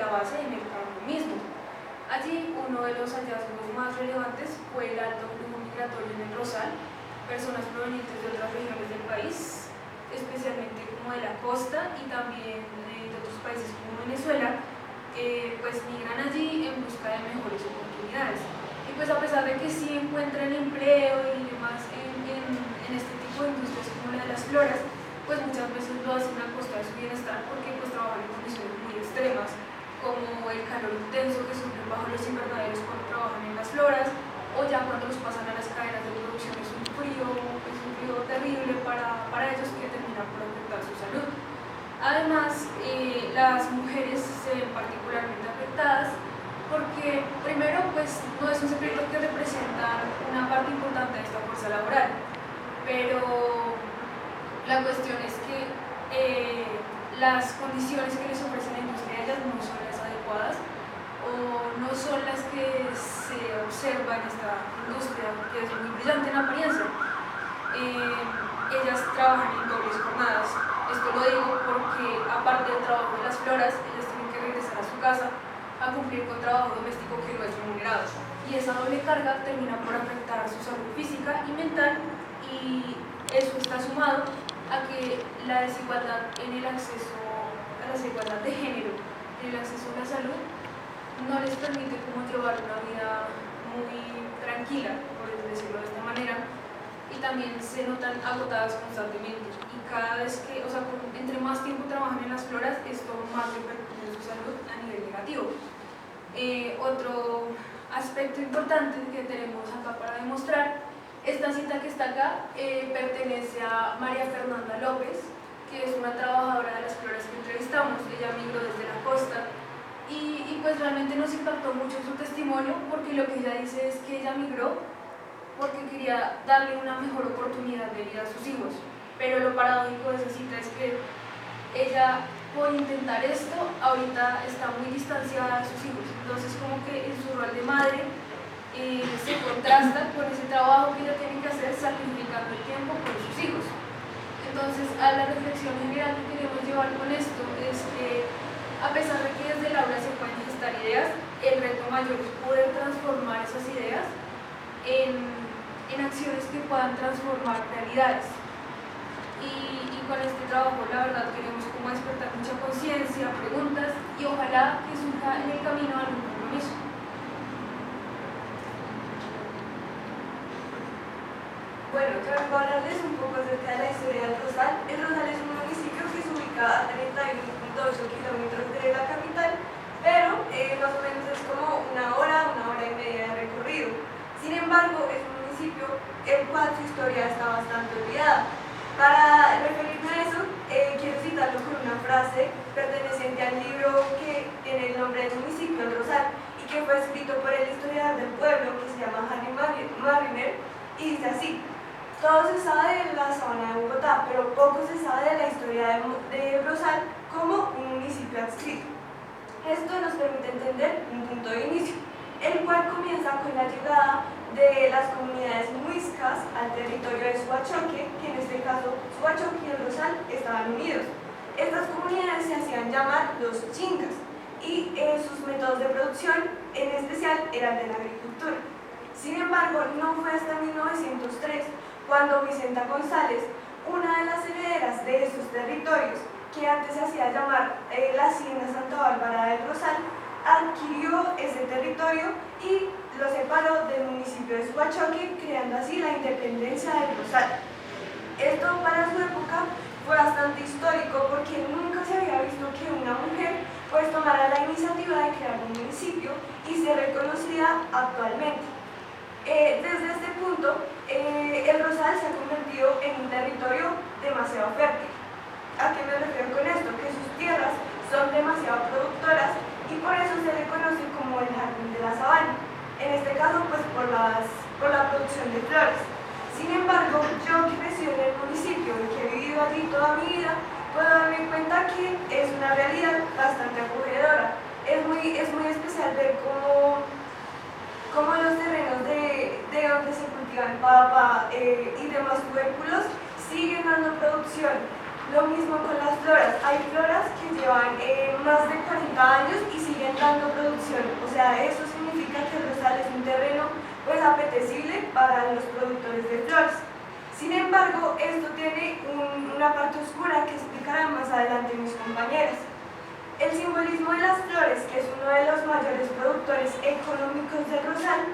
la base en el campo mismo. Allí, uno de los hallazgos más relevantes fue el alto flujo migratorio en el Rosal, personas provenientes de otras regiones del país, especialmente como de la costa y también de otros países como Venezuela, pues migran allí en busca de mejores oportunidades. Y pues a pesar de que sí encuentran empleo y demás en este tipo de industrias como la de las floras, pues muchas veces lo hacen a costa de su bienestar porque pues trabajan en condiciones muy extremas, como el calor intenso que sufren bajo los invernaderos cuando trabajan en las floras, o ya cuando los pasan a las cadenas de producción es un frío terrible para ellos que termina por afectar su salud. Además, las mujeres se ven particularmente afectadas porque, primero, pues no es un secreto que representan una parte importante de esta fuerza laboral, pero la cuestión es que las condiciones que les ofrece la industria ellas no son las adecuadas o no son las que se observa en esta industria, que es muy brillante en apariencia. Ellas trabajan en dobles jornadas. Esto lo digo porque, aparte del trabajo de las floras, ellas tienen que regresar a su casa a cumplir con trabajo doméstico que no es remunerado. Y esa doble carga termina por afectar su salud física y mental, y eso está sumado a que la desigualdad en el acceso a la desigualdad de género, en el acceso a la salud, no les permite como llevar una vida muy tranquila, por decirlo de esta manera, y también se notan agotadas constantemente. Y cada vez que, entre más tiempo trabajan en las floras, esto más repercute en su salud a nivel negativo. Otro aspecto importante que tenemos acá para demostrar, esta cita que está acá pertenece a María Fernanda López, que es una trabajadora de las floras que entrevistamos. Ella migró desde la costa y pues realmente nos impactó mucho su testimonio, porque lo que ella dice es que ella migró porque quería darle una mejor oportunidad de vida a sus hijos, pero lo paradójico de esa cita es que ella, por intentar esto, ahorita está muy distanciada de sus hijos, entonces como que en su rol de madre se contrasta con ese trabajo que ella tiene que hacer sacrificando el tiempo por sus hijos. Entonces, a la reflexión general que queremos llevar con esto es que, a pesar de que desde el aula se pueden gestar ideas, el reto mayor es poder transformar esas ideas en acciones que puedan transformar realidades. Y con este trabajo, la verdad, queremos como despertar mucha conciencia, preguntas, y ojalá que surja en el camino algún compromiso. Bueno, yo vengo a hablarles un poco acerca de la historia del Rosal. El Rosal es un municipio que se ubica a 31.8 kilómetros de la capital, pero más o menos es como una hora y media de recorrido. Sin embargo, es un municipio el cual su historia está bastante olvidada. Para referirme a eso, quiero citarlo con una frase perteneciente al libro que tiene el nombre del municipio, el Rosal, y que fue escrito por el historiador del pueblo, que se llama Harry Mariner, y dice así: todo se sabe de la sabana de Bogotá, pero poco se sabe de la historia de Rosal como un municipio adscrito. Esto nos permite entender un punto de inicio, el cual comienza con la llegada de las comunidades muiscas al territorio de Suachoque, que en este caso Suachoque y el Rosal estaban unidos. Estas comunidades se hacían llamar los chincas y sus métodos de producción en especial eran de la agricultura. Sin embargo, no fue hasta 1903 cuando Vicenta González, una de las herederas de esos territorios, que antes se hacía llamar la Hacienda Santa Bárbara del Rosal, adquirió ese territorio y lo separó del municipio de Suachoque, creando así la independencia del Rosal. Esto para su época fue bastante histórico, porque nunca se había visto que una mujer pues tomara la iniciativa de crear un municipio y ser reconocida actualmente. Desde este punto, el Rosal se ha convertido en un territorio demasiado fértil. ¿A qué me refiero con esto? Que sus tierras son demasiado productoras y por eso se le conoce como el jardín de la sabana. En este caso, pues por la producción de flores. Sin embargo, yo que crecí en el municipio y que he vivido allí toda mi vida, puedo darme cuenta que es una realidad bastante acogedora. Es muy especial ver cómo los terrenos de donde se cultivan papa y demás tubérculos siguen dando producción. Lo mismo con las floras. Hay floras que llevan más de 40 años y siguen dando producción. O sea, eso significa que el rosal es un terreno pues apetecible para los productores de flores. Sin embargo, esto tiene una parte oscura que explicarán más adelante mis compañeras. El simbolismo de las flores, que es uno de los mayores productores económicos del rosal,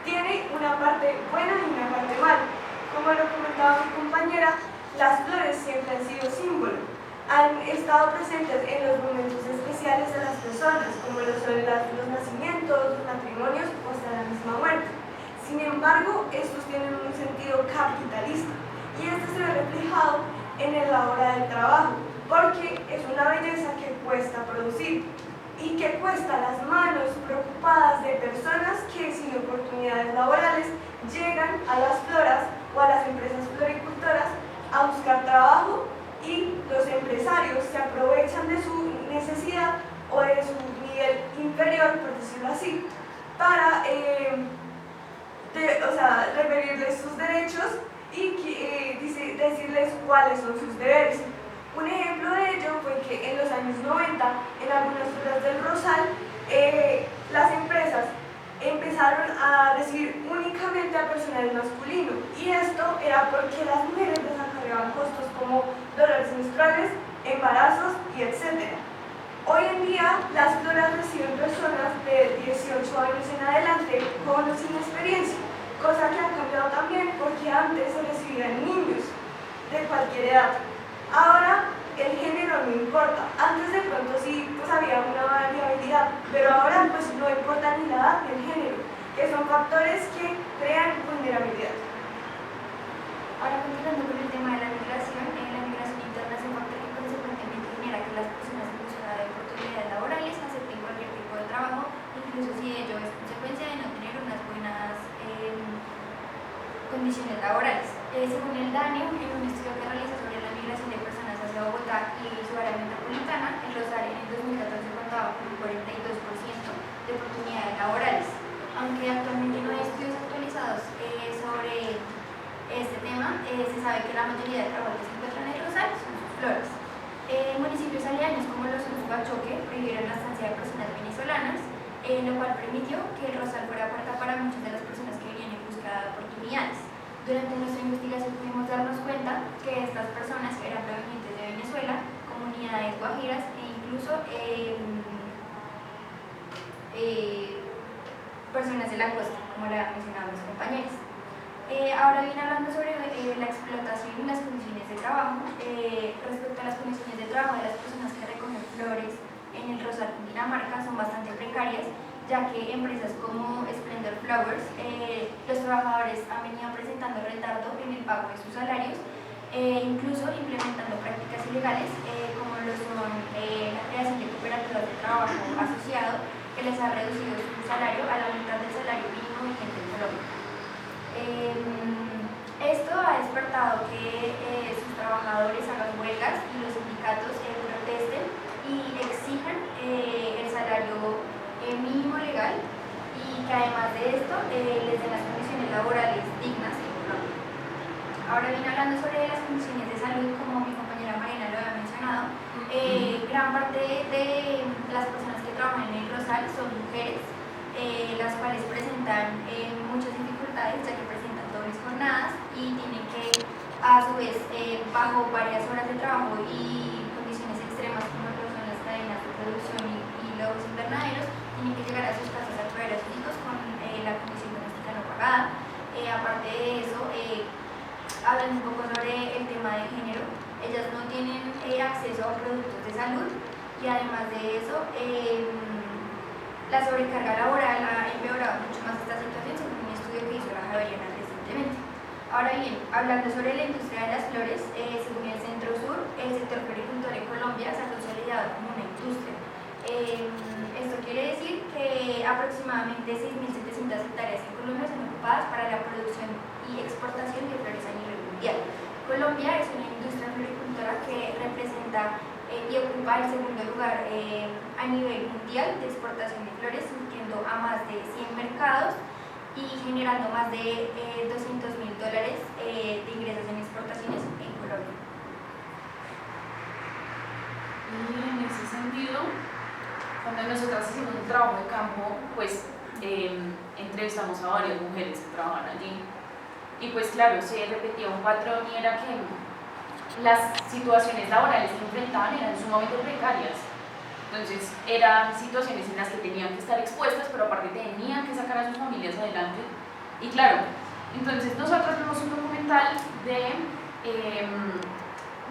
tiene una parte buena y una parte mala. Como lo comentaba mi compañera, las flores siempre han sido símbolo. Han estado presentes en los momentos especiales de las personas, como lo son los nacimientos, los matrimonios o hasta la misma muerte. Sin embargo, estos tienen un sentido capitalista y este se ve reflejado en la hora del trabajo, porque es una belleza que cuesta producir y que cuesta las manos preocupadas de personas que sin oportunidades laborales llegan a las floras o a las empresas floricultoras a buscar trabajo, y los empresarios se aprovechan de su necesidad o de su nivel inferior, por decirlo así, para referirles sus derechos y decirles cuáles son sus deberes. Un ejemplo de ello fue que en los años 90, en algunas zonas del Rosal, las empresas empezaron a recibir únicamente a personal masculino, y esto era porque las mujeres les acarreaban costos como dolores menstruales, embarazos y etc. Hoy en día las floras reciben personas de 18 años en adelante con o sin experiencia, cosa que ha cambiado también porque antes se recibían niños de cualquier edad. Ahora el género no importa. Antes de pronto sí pues había una variabilidad, pero ahora pues no importa ni la edad ni el género, que son factores que crean vulnerabilidad. Ahora, continuando con el tema de la migración interna es un factor que consecuentemente genera que las personas en búsqueda de oportunidades laborales acepten cualquier tipo de trabajo, incluso si ello es consecuencia de no tener unas buenas condiciones laborales. Según el DANE, en un estudio que realiza sobre la migración de personas hacia Bogotá y su área metropolitana, el Rosal en el 2014 contaba con un 42% de oportunidades laborales. Aunque actualmente no hay estudios actualizados sobre este tema, se sabe que la mayoría de trabajos que se encuentran en el Rosal son sus flores. Municipios aledaños como los de Subachoque prohibieron la estancia de personas venezolanas, lo cual permitió que el Rosal fuera puerta para muchas de las personas que venían en busca de oportunidades. Durante nuestra investigación pudimos darnos cuenta que estas personas eran provenientes de Venezuela, comunidades guajiras e incluso personas de la costa, como la mencionaban mis compañeros. Ahora bien, hablando sobre la explotación y las condiciones de trabajo, respecto a las condiciones de trabajo de las personas que recogen flores en el Rosal, Cundinamarca, son bastante precarias, ya que empresas como Splendor Flowers, los trabajadores han venido presentando retardo en el pago de sus salarios, incluso implementando prácticas ilegales como lo son la creación de cooperativas de trabajo asociado, que les ha reducido su salario a la mitad del salario mínimo vigente en Colombia. Esto ha despertado que sus trabajadores hagan huelgas y los sindicatos protesten y exijan el salario mínimo legal, y que además de esto les den las condiciones laborales dignas en Colombia. Ahora bien, hablando sobre las condiciones de salud, como mi compañera Mariana lo había mencionado, gran parte de las personas que trabajan en el Rosal son mujeres, las cuales presentan muchas dificultades, ya que presentan dobles jornadas y tienen que, a su vez, bajo varias horas de trabajo y condiciones extremas como lo son las cadenas de producción y los invernaderos, tienen que llegar a sus casas a cuidar a sus hijos con la condición doméstica no pagada. Aparte de eso, hablando un poco sobre el tema de género, ellas no tienen acceso a productos de salud, y además de eso, la sobrecarga laboral ha empeorado mucho más esta situación, según un estudio que hizo la Javeriana recientemente. Ahora bien, hablando sobre la industria de las flores, según el Centro Sur, el sector floricultor en Colombia se ha consolidado como una industria. Esto quiere decir que aproximadamente 6.700 hectáreas en Colombia son ocupadas para la producción y exportación de flores a nivel mundial. Colombia es una industria floricultora que representa y ocupa el segundo lugar a nivel mundial de exportación de flores, surtiendo a más de 100 mercados y generando más de $200.000 de ingresos en exportaciones en Colombia. Y en ese sentido, cuando nosotras hicimos un trabajo de campo, pues entrevistamos a varias mujeres que trabajan allí. Y pues claro, se repetía un patrón y era que las situaciones laborales que enfrentaban eran sumamente precarias. Entonces eran situaciones en las que tenían que estar expuestas, pero aparte tenían que sacar a sus familias adelante. Y claro, entonces nosotros vimos un documental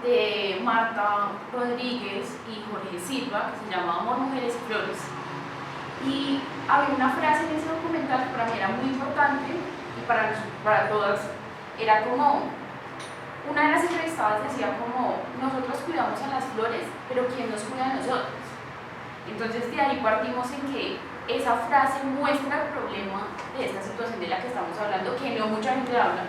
de Marta Rodríguez y Jorge Silva, que se llama Amor, Mujeres y Flores. Y había una frase en ese documental que para mí era muy importante y para todas era como, una de las entrevistadas decía como, nosotros cuidamos a las flores, pero ¿quién nos cuida a nosotros? Entonces de ahí partimos en que esa frase muestra el problema de esta situación de la que estamos hablando, que no mucha gente habla,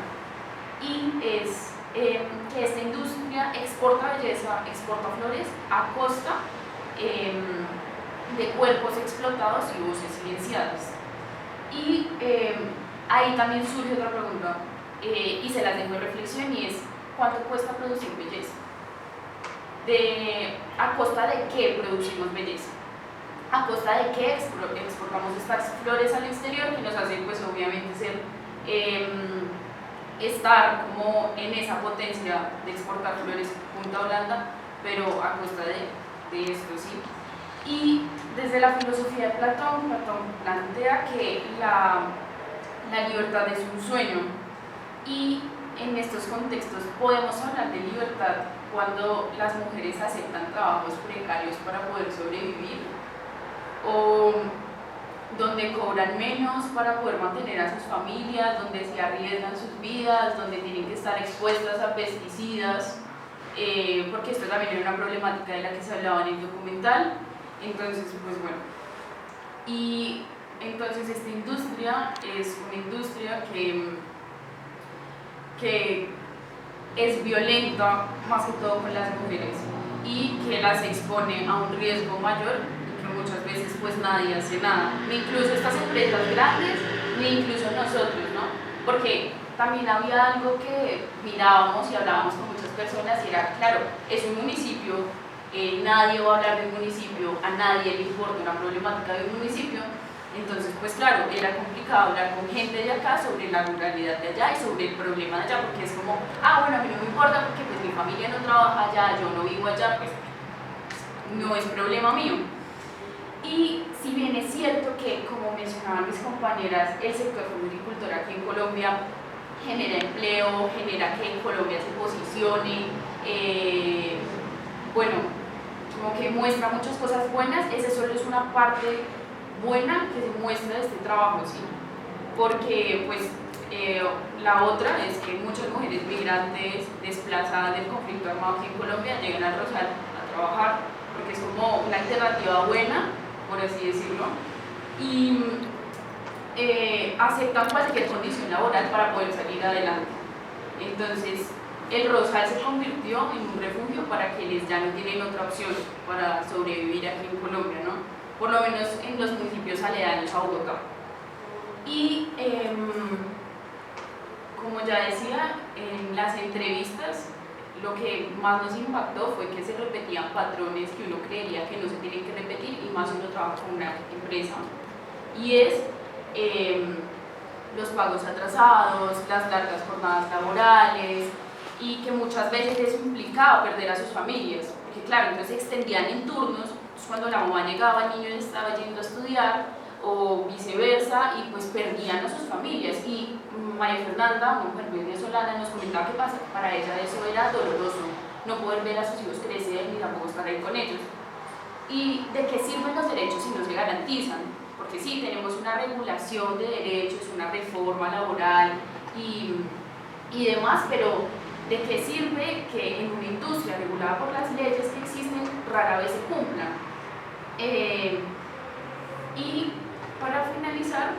y es que esta industria exporta belleza, exporta flores a costa de cuerpos explotados y voces silenciadas. Y ahí también surge otra pregunta, y se las dejo de reflexión, y es ¿cuánto cuesta producir belleza? ¿A costa de qué producimos belleza? ¿A costa de qué exportamos estas flores al exterior, que nos hacen pues obviamente ser estar como en esa potencia de exportar flores punta Holanda, pero a costa de esto, ¿sí? Y desde la filosofía de Platón plantea que la libertad es un sueño, y en estos contextos podemos hablar de libertad cuando las mujeres aceptan trabajos precarios para poder sobrevivir, o donde cobran menos para poder mantener a sus familias, donde se arriesgan sus vidas, donde tienen que estar expuestas a pesticidas, porque esto también era una problemática de la que se hablaba en el documental. Entonces, pues bueno, y entonces esta industria es una industria que es violenta más que todo con las mujeres y que las expone a un riesgo mayor, que muchas veces pues nadie hace nada, ni incluso estas empresas grandes, ni incluso nosotros, ¿no? Porque también había algo que mirábamos y hablábamos con muchas personas y era, claro, es un municipio, nadie va a hablar de un municipio, a nadie le importa una problemática de un municipio. Entonces, pues claro, era complicado hablar con gente de acá sobre la ruralidad de allá y sobre el problema de allá, porque es como, bueno, a mí no me importa porque pues mi familia no trabaja allá, yo no vivo allá, pues no es problema mío. Y si bien es cierto que, como mencionaban mis compañeras, el sector agricultor aquí en Colombia genera empleo, genera que en Colombia se posicione, bueno, como que muestra muchas cosas buenas, esa solo es una parte buena que se muestra de este trabajo, ¿sí? Porque pues la otra es que muchas mujeres migrantes desplazadas del conflicto armado aquí en Colombia llegan al Rosal a trabajar, porque es como una alternativa buena, por así decirlo, y aceptan cualquier condición laboral para poder salir adelante. Entonces el Rosal se convirtió en un refugio para quienes ya no tienen otra opción para sobrevivir aquí en Colombia, ¿no? Por lo menos en los municipios aledaños a Bogotá. Y como ya decía, en las entrevistas lo que más nos impactó fue que se repetían patrones que uno creería que no se tienen que repetir, y más uno trabaja con una empresa, y es los pagos atrasados, las largas jornadas laborales, y que muchas veces eso implicaba perder a sus familias, porque claro, entonces se extendían en turnos. Cuando la mamá llegaba, el niño estaba yendo a estudiar o viceversa, y pues perdían a sus familias. Y María Fernanda, una mujer venezolana, nos comentaba que para ella eso era doloroso, no poder ver a sus hijos crecer ni tampoco estar ahí con ellos. ¿Y de qué sirven los derechos si no se garantizan? Porque sí, tenemos una regulación de derechos, una reforma laboral y demás, pero ¿de qué sirve que en una industria regulada por las leyes que existen rara vez se cumplan? Y para finalizar,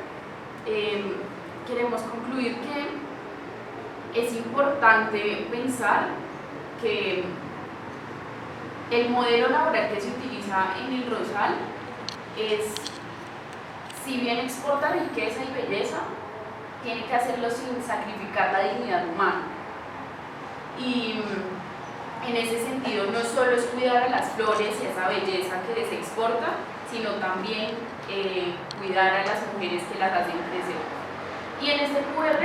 queremos concluir que es importante pensar que el modelo laboral que se utiliza en el Rosal es, si bien exporta riqueza y belleza, tiene que hacerlo sin sacrificar la dignidad humana. Y en ese sentido no solo es cuidar a las flores y esa belleza que se exporta, sino también cuidar a las mujeres que las hacen crecer. Y en este QR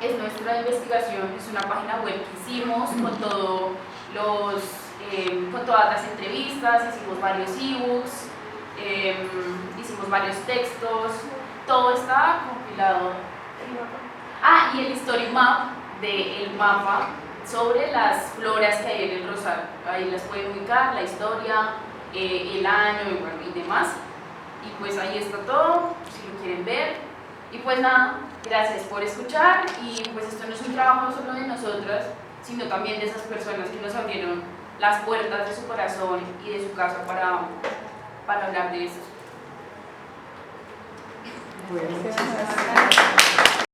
es nuestra investigación, es una página web que hicimos con con todas las entrevistas, hicimos varios ebooks, hicimos varios textos, todo está compilado. Ah, y el Story Map del mapa sobre las floras que hay en el Rosal. Ahí las pueden ubicar, la historia, el año y demás. Y pues ahí está todo, si lo quieren ver. Y pues nada, gracias por escuchar. Y pues esto no es un trabajo solo de nosotras, sino también de esas personas que nos abrieron las puertas de su corazón y de su casa para hablar de esto. Gracias.